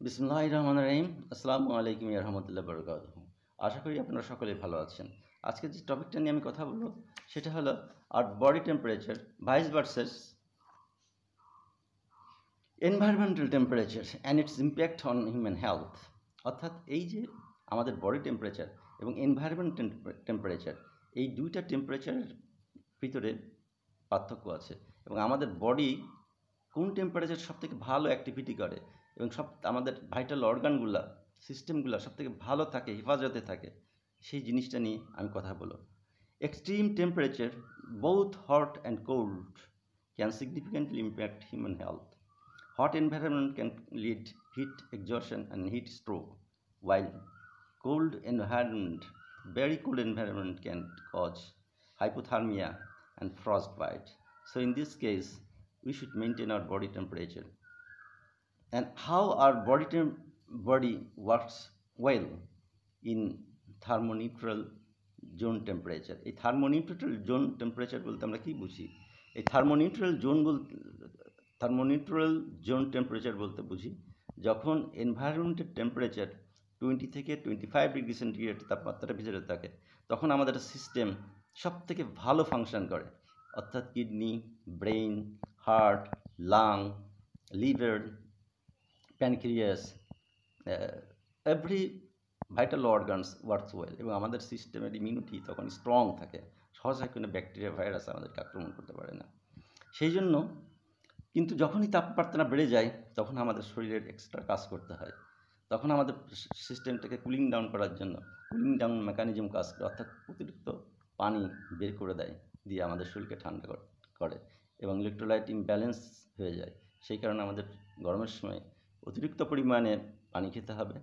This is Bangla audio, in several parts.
বিসমিল্লাহির রহমানির রহিম। আসসালামু আলাইকুম ওয়া রাহমাতুল্লাহি ওয়া বারাকাতুহু। আশা করি আপনারা সকলেই ভালো আছেন। আজকে যে টপিকটা নিয়ে আমি কথা বলবো সেটা হলো our body temperature vice versus environmental temperature and its impact on human health। অর্থাৎ এই যে আমাদের বডি টেম্পারেচার এবং এনভায়রনমেন্ট টেম্পারেচার, এই দুইটা টেম্পারেচারের ভিতরে পার্থক্য আছে এবং আমাদের বডি কোন টেম্পারেচার সবথেকে ভালো অ্যাক্টিভিটি করে এবং আমাদের ভাইটাল অর্গানগুলা সিস্টেমগুলো সবথেকে ভালো থাকে, হেফাজতে থাকে, সেই জিনিসটা নিয়ে আমি কথা বলবো। Extreme temperature, both hot and cold, can significantly impact human health. Hot environment can lead heat exhaustion and heat stroke, while cold environment, very cold environment can cause hypothermia and frostbite. So in this case, we should maintain our body temperature. And how our body works well in thermoneutral zone temperature. এই থার্মোনিউট্রাল জোন টেম্পারেচার বলতে আমরা কি বুঝি? এই থার্মোনিউট্রাল জোন টেম্পারেচার বলতে বুঝি যখন এনভায়রনমেন্টের টেম্পারেচার 20 থেকে 25 ডিগ্রি সেন্টিগ্রেড তাপমাত্রার ভিতরে থাকে, তখন আমাদের সিস্টেম সব থেকে ভালো ফাংশন করে। অর্থাৎ kidney, brain, heart, lung, liver, pancreas, every vital organs works well, এবং আমাদের সিস্টেমের ইমিউনিটি তখন স্ট্রং থাকে, সহজে কোনো ব্যাকটেরিয়া ভাইরাস আমাদেরকে আক্রমণ করতে পারে না। সেই জন্য কিন্তু যখনই তাপমাত্রা বেড়ে যায় তখন আমাদের শরীরের এক্সট্রা কাজ করতে হয়। তখন আমাদের সিস্টেমটাকে কুলিং ডাউন করার জন্য কুলিং ডাউন মেকানিজম কাজ করে, অর্থাৎ অতিরিক্ত পানি বের করে দেয়, দিয়ে আমাদের শরীরকে ঠান্ডা করে এবং ইলেকট্রোলাইট ইমব্যালেন্স হয়ে যায়। সেই কারণে আমাদের গরমের সময় অতিরিক্ত পরিমাণে পানি খেতে হবে,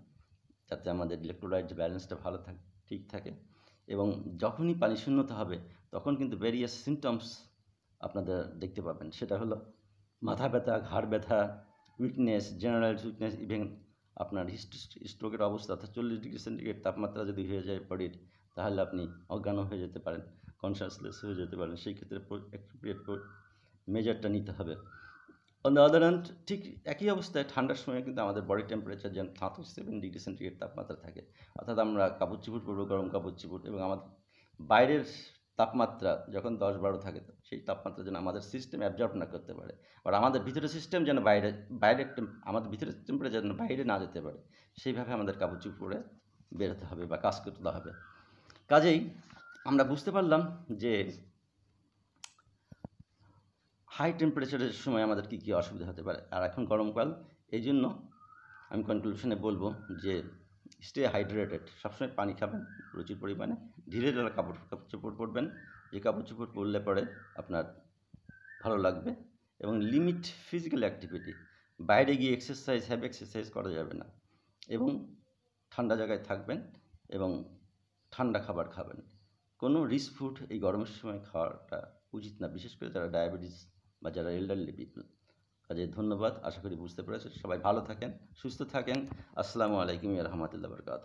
যাতে আমাদের ইলেকট্রোলাইট ব্যালেন্সটা ভালো ঠিক থাকে। এবং যখনই পানি শূন্যতা হবে তখন কিন্তু ভেরিয়াস সিমটমস আপনাদের দেখতে পাবেন। সেটা হলো মাথা ব্যথা, ঘাড় ব্যথা, উইকনেস, জেনারেল উইকনেস, ইভেন আপনার স্ট্রোকের অবস্থা, অর্থাৎ 40 ডিগ্রি সেন্টিগ্রেড তাপমাত্রা যদি হয়ে যায় বডির, তাহলে আপনি অজ্ঞান হয়ে যেতে পারেন, কনসাসলেস হয়ে যেতে পারেন। সেই ক্ষেত্রে অ্যাপ্রোপ্রিয়েট মেজারটা নিতে হবে। অন দ্য আদার হ্যান্ড, ঠিক একই অবস্থায় ঠান্ডার সময় কিন্তু আমাদের বডি টেম্পারেচার যেন 37 ডিগ্রি সেন্টিগ্রেড তাপমাত্রা থাকে, অর্থাৎ আমরা কাপড় চোপড় পরবো, গরম কাপড় চোপড়, এবং আমাদের বাইরের তাপমাত্রা যখন 10-12 থাকে, সেই তাপমাত্রা যেন আমাদের সিস্টেম অ্যাবজর্ব না করতে পারে, আর আমাদের ভিতরের সিস্টেম যেন আমাদের ভিতরের টেম্পারেচার যেন বাইরে না যেতে পারে, সেইভাবে আমাদের কাপড় চোপড় পরে বেরোতে হবে বা কাজ করতে হবে। কাজেই আমরা বুঝতে পারলাম যে হাই টেম্পারেচারের সময় আমাদের কী কী অসুবিধা হতে পারে। আর এখন গরমকাল, এই জন্য আমি কনক্লুশনে বলবো যে স্টে হাইড্রেটেড, সবসময় পানি খাবেন প্রচুর পরিমাণে, ধীরে ধীরে কাপড় চোপড় পরবেন, যে কাপড় চোপড় পরলে পরে আপনার ভালো লাগবে। এবং লিমিট ফিজিক্যাল অ্যাক্টিভিটি, বাইরে গিয়ে হেভি এক্সারসাইজ করা যাবে না, এবং ঠান্ডা জায়গায় থাকবেন এবং ঠান্ডা খাবার খাবেন। কোনো রিচ ফুড এই গরমের সময় খাওয়াটা উচিত না, বিশেষ করে যারা ডায়াবেটিস বা যারা এল্ডারলি পিপল। কাজে ধন্যবাদ, আশা করি বুঝতে পেরেছেন। সবাই ভালো থাকেন, সুস্থ থাকেন। আসসালামু আলাইকুম ওয়া রাহমাতুল্লাহি ওয়া বারাকাতুহু।